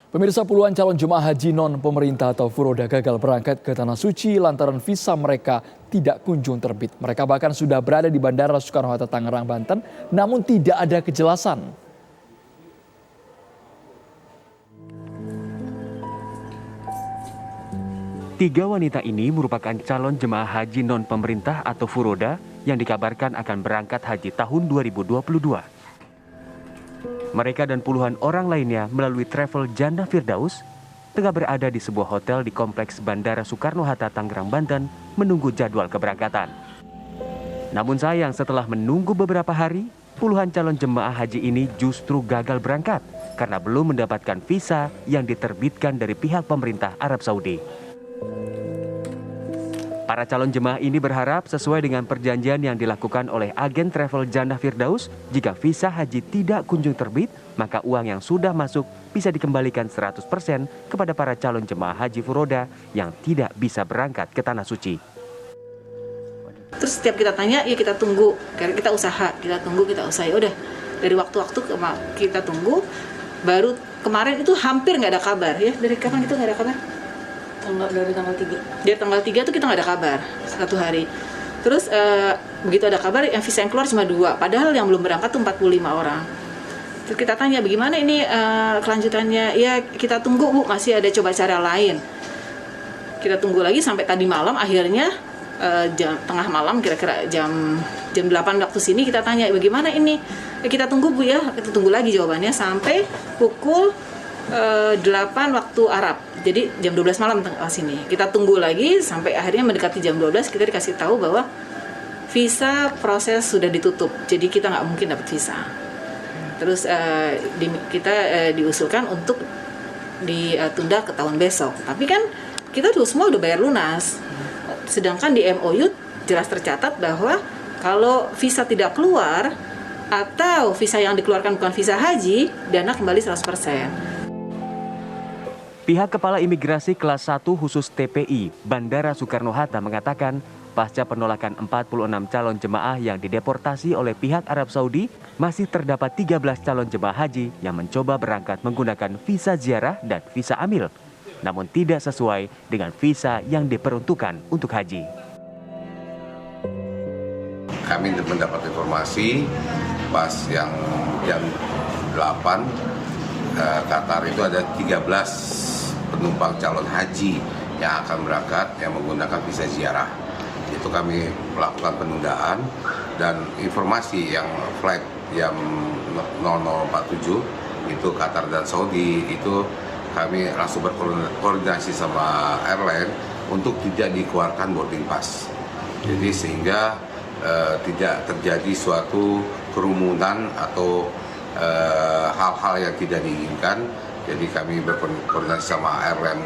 Pemirsa, puluhan calon jemaah haji non pemerintah atau furoda gagal berangkat ke Tanah Suci lantaran visa mereka tidak kunjung terbit. Mereka bahkan sudah berada di Bandara Soekarno-Hatta Tangerang, Banten, namun tidak ada kejelasan. Tiga wanita ini merupakan calon jemaah haji non pemerintah atau furoda yang dikabarkan akan berangkat haji tahun 2022. Mereka dan puluhan orang lainnya melalui travel Jannah Firdaus tengah berada di sebuah hotel di kompleks Bandara Soekarno-Hatta Tangerang, Banten menunggu jadwal keberangkatan. Namun sayang, setelah menunggu beberapa hari, puluhan calon jemaah haji ini justru gagal berangkat karena belum mendapatkan visa yang diterbitkan dari pihak pemerintah Arab Saudi. Para calon jemaah ini berharap sesuai dengan perjanjian yang dilakukan oleh agen travel Jannah Firdaus, jika visa haji tidak kunjung terbit, maka uang yang sudah masuk bisa dikembalikan 100% kepada para calon jemaah haji furoda yang tidak bisa berangkat ke Tanah Suci. Terus setiap kita tanya, ya kita tunggu, karena kita usaha, kita tunggu, kita usaha. Ya udah, dari waktu-waktu kita tunggu, baru kemarin itu hampir nggak ada kabar. Ya, dari kapan itu nggak ada kabar? Dari tanggal 3. Dari tanggal 3 tuh kita nggak ada kabar, 1 hari. Terus begitu ada kabar, yang visa yang keluar cuma 2, padahal yang belum berangkat tuh 45 orang. Terus kita tanya, bagaimana ini kelanjutannya? Ya kita tunggu Bu, masih ada coba cara lain. Kita tunggu lagi sampai tadi malam, akhirnya tengah malam, kira-kira jam 8 waktu sini kita tanya, bagaimana ini? Kita tunggu Bu ya, kita tunggu lagi jawabannya sampai pukul 8 waktu Arab. Jadi jam 12 malam sini. Kita tunggu lagi sampai akhirnya mendekati jam 12 kita dikasih tahu bahwa visa proses sudah ditutup. Jadi kita nggak mungkin dapat visa. Terus kita diusulkan untuk ditunda ke tahun besok. Tapi kan kita tuh semua udah bayar lunas. Sedangkan di MOU jelas tercatat bahwa kalau visa tidak keluar atau visa yang dikeluarkan bukan visa haji, dana kembali 100%. Pihak Kepala Imigrasi Kelas 1 khusus TPI Bandara Soekarno-Hatta mengatakan pasca penolakan 46 calon jemaah yang dideportasi oleh pihak Arab Saudi, masih terdapat 13 calon jemaah haji yang mencoba berangkat menggunakan visa ziarah dan visa amil, namun tidak sesuai dengan visa yang diperuntukkan untuk haji. Kami mendapat informasi pas yang jam 8 Qatar itu ada 13 penumpang calon haji yang akan berangkat yang menggunakan visa ziarah. Itu kami melakukan penundaan dan informasi yang flight yang 0047 itu Qatar dan Saudi itu kami langsung berkoordinasi sama airline untuk tidak dikeluarkan boarding pass. Jadi sehingga tidak terjadi suatu kerumunan atau hal-hal yang tidak diinginkan. Jadi kami berkoordinasi sama airline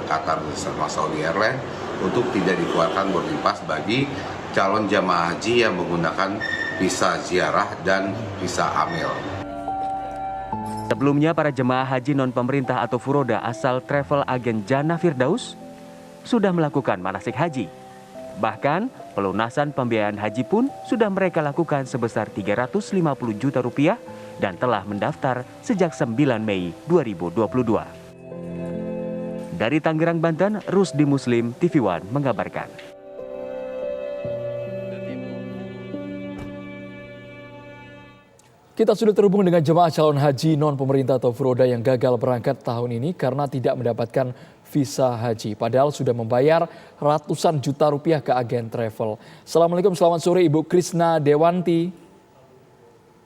Qatar sama Saudi Airline untuk tidak dikeluarkan boarding pass bagi calon jamaah haji yang menggunakan visa ziarah dan visa amil. Sebelumnya para jemaah haji non pemerintah atau furoda asal travel agen Jannah Firdaus sudah melakukan manasik haji. Bahkan pelunasan pembiayaan haji pun sudah mereka lakukan sebesar 350 juta rupiah dan telah mendaftar sejak 9 Mei 2022. Dari Tangerang, Banten, Rusdi Muslim, TV One mengabarkan. Kita sudah terhubung dengan jemaah calon haji non pemerintah atau furoda yang gagal berangkat tahun ini karena tidak mendapatkan visa haji. Padahal sudah membayar ratusan juta rupiah ke agen travel. Assalamualaikum, selamat sore Ibu Krisna Dewanti.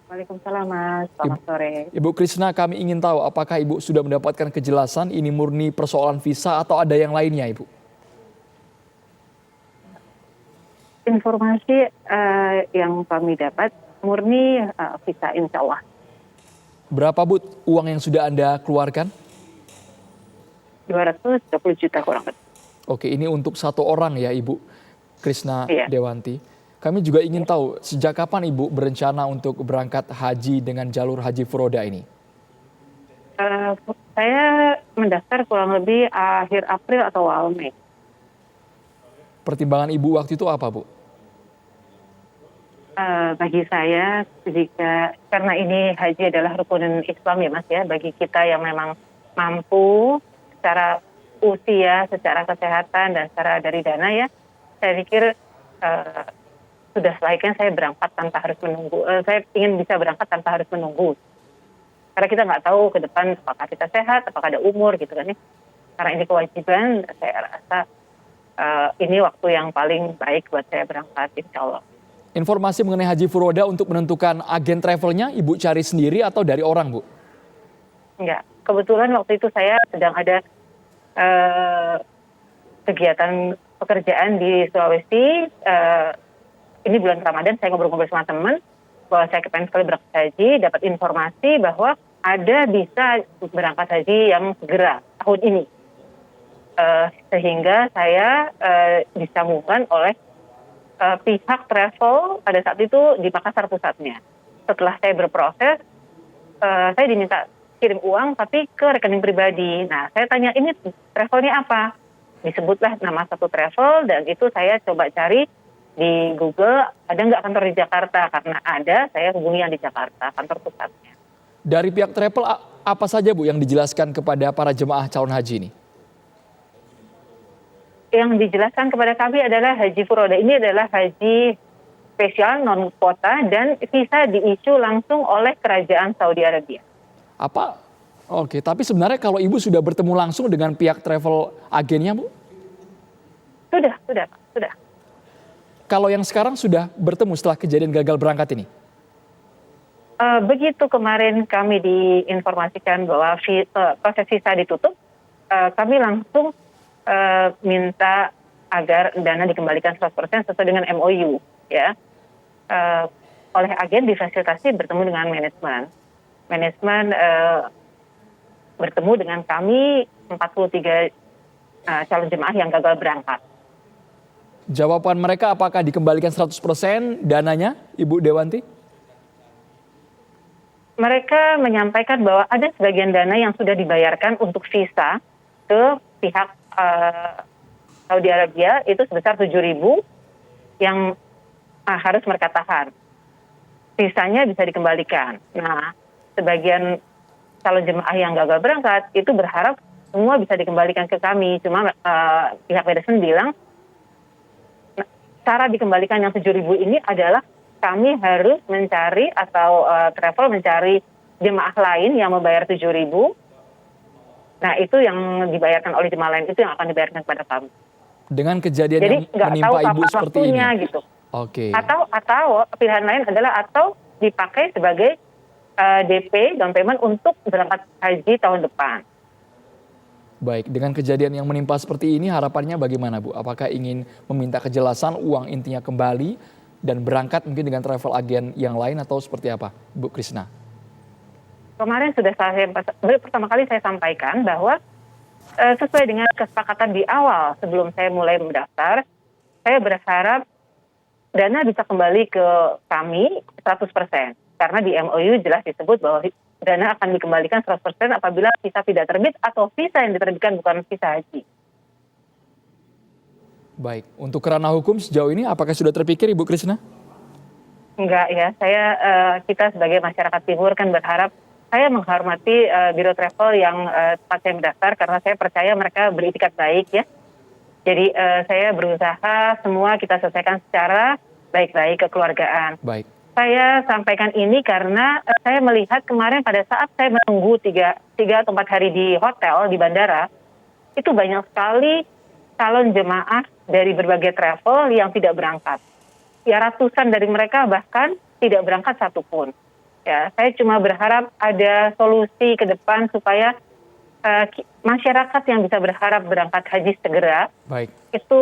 Waalaikumsalam Mas, selamat sore. Ibu Krisna, kami ingin tahu apakah Ibu sudah mendapatkan kejelasan ini murni persoalan visa atau ada yang lainnya Ibu? Informasi yang kami dapat murni visa insya Allah. Berapa Bu uang yang sudah Anda keluarkan? 220 juta kurang lebih. Oke, ini untuk satu orang ya Ibu Krisna Dewanti. Kami juga ingin tahu sejak kapan Ibu berencana untuk berangkat haji dengan jalur haji furoda ini? Saya mendaftar kurang lebih akhir April atau awal Mei. Pertimbangan Ibu waktu itu apa Bu? Bagi saya, karena ini haji adalah rukun Islam ya Mas ya, bagi kita yang memang mampu secara usia, secara kesehatan, dan secara dari dana ya, saya pikir sudah sebaiknya saya berangkat tanpa harus menunggu. Saya ingin bisa berangkat tanpa harus menunggu. Karena kita nggak tahu ke depan apakah kita sehat, apakah ada umur gitu kan ya. Karena ini kewajiban, saya rasa ini waktu yang paling baik buat saya berangkat, insya Allah. Informasi mengenai Haji Furoda untuk menentukan agen travelnya, Ibu cari sendiri atau dari orang, Bu? Enggak, kebetulan waktu itu saya sedang ada kegiatan pekerjaan di Sulawesi. Ini bulan Ramadan, saya ngobrol-ngobrol sama teman bahwa saya kepengen sekali berangkat haji, dapat informasi bahwa ada bisa berangkat haji yang segera tahun ini. Sehingga saya disambungkan oleh pihak travel pada saat itu di Makassar pusatnya. Setelah saya berproses, saya diminta kirim uang tapi ke rekening pribadi. Nah, saya tanya ini travelnya apa? Disebutlah nama satu travel dan itu saya coba cari di Google, ada nggak kantor di Jakarta? Karena ada, saya hubungi yang di Jakarta, kantor pusatnya. Dari pihak travel apa saja, Bu, yang dijelaskan kepada para jemaah calon haji ini? Yang dijelaskan kepada kami adalah Haji Furoda ini adalah haji spesial non kuota dan visa diisu langsung oleh Kerajaan Saudi Arabia. Apa? Oke, tapi sebenarnya kalau Ibu sudah bertemu langsung dengan pihak travel agennya, Bu? Sudah. Kalau yang sekarang sudah bertemu setelah kejadian gagal berangkat ini? Begitu kemarin kami diinformasikan bahwa proses visa ditutup, kami langsung minta agar dana dikembalikan 100% sesuai dengan MOU, ya. Oleh agen difasilitasi bertemu dengan manajemen. Manajemen bertemu dengan kami 43 calon jemaah yang gagal berangkat. Jawaban mereka apakah dikembalikan 100% dananya, Ibu Dewanti? Mereka menyampaikan bahwa ada sebagian dana yang sudah dibayarkan untuk visa ke pihak Saudi Arabia itu sebesar 7.000 yang harus mereka tahan. Sisanya bisa dikembalikan. Nah, sebagian calon jemaah yang gagal berangkat itu berharap semua bisa dikembalikan ke kami. Cuma pihak manajemen bilang cara dikembalikan yang 7.000 ini adalah kami harus mencari atau travel mencari jemaah lain yang membayar 7.000. Nah, itu yang dibayarkan oleh jemaah lain itu yang akan dibayarkan kepada kami. Dengan kejadian jadi, yang menimpa Ibu seperti ini. Gitu. Oke. Atau pilihan lain adalah atau dipakai sebagai DP down payment untuk berangkat haji tahun depan. Baik, dengan kejadian yang menimpa seperti ini harapannya bagaimana, Bu? Apakah ingin meminta kejelasan uang intinya kembali dan berangkat mungkin dengan travel agen yang lain atau seperti apa, Bu Krisna? Kemarin sudah pertama kali saya sampaikan bahwa sesuai dengan kesepakatan di awal sebelum saya mulai mendaftar, saya berharap dana bisa kembali ke kami 100%. Karena di MOU jelas disebut bahwa dana akan dikembalikan 100% apabila visa tidak terbit atau visa yang diterbitkan bukan visa haji. Baik, untuk ranah hukum sejauh ini apakah sudah terpikir, Ibu Krisna? Enggak ya, kita sebagai masyarakat timur kan berharap, saya menghormati biro travel yang tempat saya mendaftar karena saya percaya mereka beritikat baik ya. Jadi saya berusaha semua kita selesaikan secara baik-baik kekeluargaan. Baik. Saya sampaikan ini karena saya melihat kemarin pada saat saya menunggu 3 atau 4 hari di hotel, di bandara, itu banyak sekali calon jemaah dari berbagai travel yang tidak berangkat. Ya ratusan dari mereka bahkan tidak berangkat satupun. Ya, saya cuma berharap ada solusi ke depan supaya masyarakat yang bisa berharap berangkat haji segera, baik, itu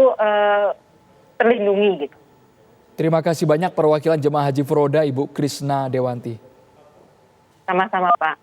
terlindungi gitu. Terima kasih banyak perwakilan jemaah Haji Furoda, Ibu Krisna Dewanti. Sama-sama, Pak.